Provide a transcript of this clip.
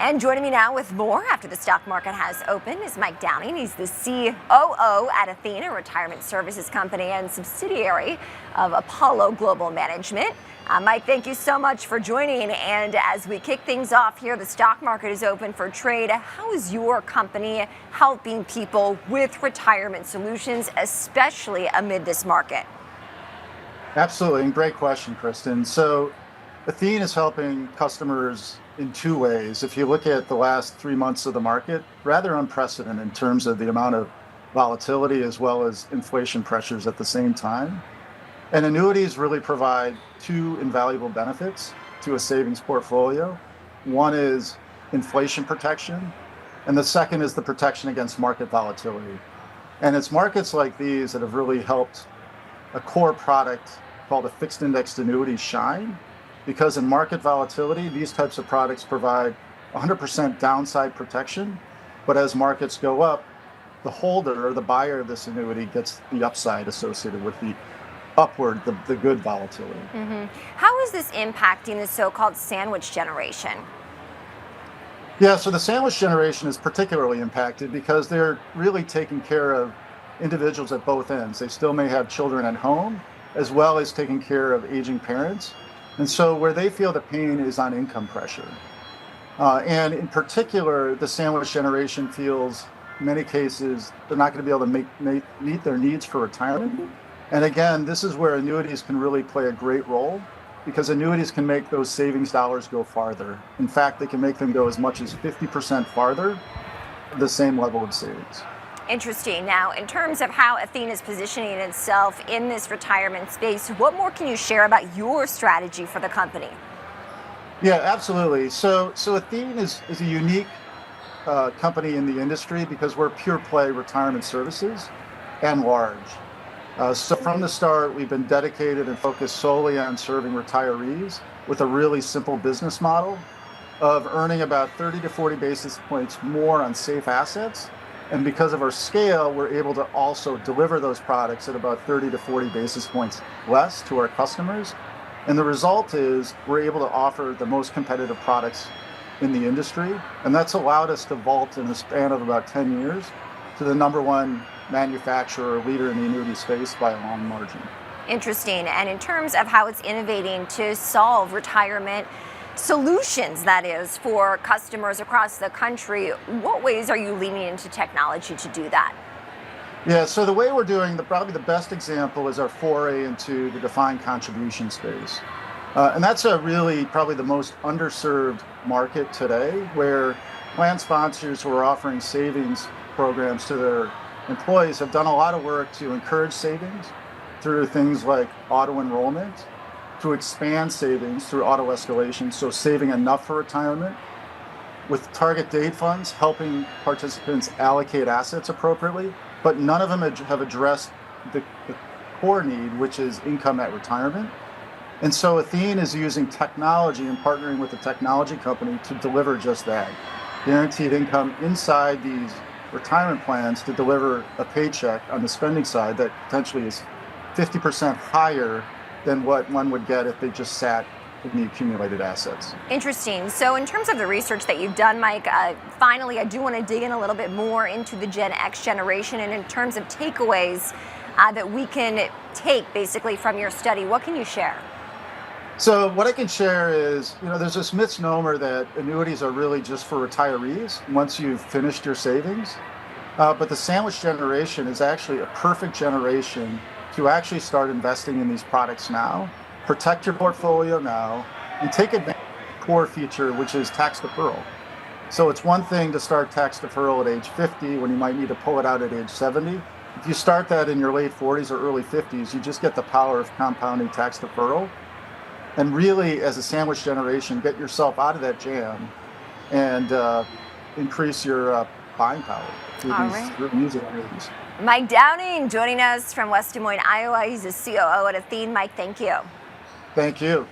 And joining me now with more after the stock market has opened is Mike Downing. He's the COO at Athene, a retirement services company and subsidiary of Apollo Global Management. Mike, thank you so much for joining. And as we kick things off here, the stock market is open for trade. How is your company helping people with retirement solutions, especially amid this market? Absolutely, and great question, Kristen. So Athene is helping customers in two ways. If you look at the last 3 months of the market, rather unprecedented in terms of the amount of volatility as well as inflation pressures at the same time. And annuities really provide two invaluable benefits to a savings portfolio. One is inflation protection, and the second is the protection against market volatility. And it's markets like these that have really helped a core product called a fixed indexed annuity shine, because in market volatility, these types of products provide 100% downside protection. But as markets go up, the holder or the buyer of this annuity gets the upside associated with the upward, the good volatility. How is this impacting the so-called sandwich generation? Yeah, so the sandwich generation is particularly impacted because they're really taking care of individuals at both ends. They still may have children at home, as well as taking care of aging parents. And so where they feel the pain is on income pressure. And in particular, the sandwich generation feels, in many cases, they're not going to be able to meet their needs for retirement. And again, this is where annuities can really play a great role, because annuities can make those savings dollars go farther. In fact, they can make them go as much as 50% farther for the same level of savings. Interesting. Now, in terms of how Athene is positioning itself in this retirement space, what more can you share about your strategy for the company? Yeah, absolutely. So Athene is a unique company in the industry because we're pure play retirement services and large. So from the start, we've been dedicated and focused solely on serving retirees with a really simple business model of earning about 30 to 40 basis points more on safe assets. And because of our scale, we're able to also deliver those products at about 30 to 40 basis points less to our customers. And the result is we're able to offer the most competitive products in the industry. And that's allowed us to vault in the span of about 10 years to the number one manufacturer or leader in the annuity space by a long margin. Interesting. And in terms of how it's innovating to solve retirement solutions, that is, for customers across the country, what ways are you leaning into technology to do that? Yeah, so the way we're doing, probably the best example is our foray into the defined contribution space. And that's probably the most underserved market today, where plan sponsors who are offering savings programs to their employees have done a lot of work to encourage savings through things like auto enrollment, to expand savings through auto escalation, so saving enough for retirement, with target date funds helping participants allocate assets appropriately, but none of them have addressed the core need, which is income at retirement. And so Athene is using technology and partnering with a technology company to deliver just that, guaranteed income inside these retirement plans to deliver a paycheck on the spending side that potentially is 50% higher than what one would get if they just sat in the accumulated assets. Interesting. So in terms of the research that you've done, Mike, finally, I do want to dig in a little bit more into the Gen X generation, and in terms of takeaways that we can take basically from your study, what can you share? So what I can share is, there's this misnomer that annuities are really just for retirees once you've finished your savings. But the sandwich generation is actually a perfect generation to actually start investing in these products now, protect your portfolio now, and take advantage of the core feature, which is tax deferral. So it's one thing to start tax deferral at age 50 when you might need to pull it out at age 70. If you start that in your late 40s or early 50s, you just get the power of compounding tax deferral. And really, as a sandwich generation, get yourself out of that jam and increase your buying power through using annuities. Mike Downing joining us from West Des Moines, Iowa. He's a COO at Athene. Mike, thank you. Thank you.